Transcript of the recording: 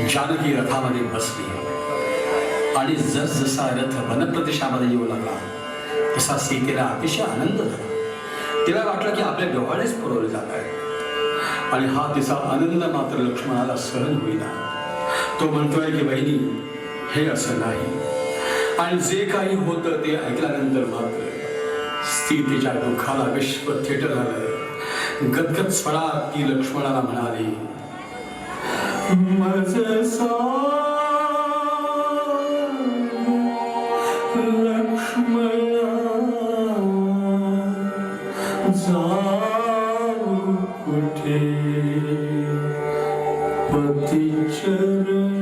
जानकी रथामध्ये बसली आणि जसजसा रथ वनप्रदेशामध्ये येऊ लागला तसा सीतेला अतिशय आनंद झाला. तिला वाटलं की आपले डोहाळेच पुरवले जात आहेत आणि हा तिचा आनंद मात्र लक्ष्मणाला सहन होईना. तो म्हणतोय की बहिणी, हे असं नाही. आणि जे काही होतं ते ऐकल्यानंतर मात्र सीतेच्या दुःखाला विश्व थेट झालं. गदगद स्वरात ती लक्ष्मणाला म्हणाली, मजसा लक्ष्मणा जाऊ कुठे पती चरण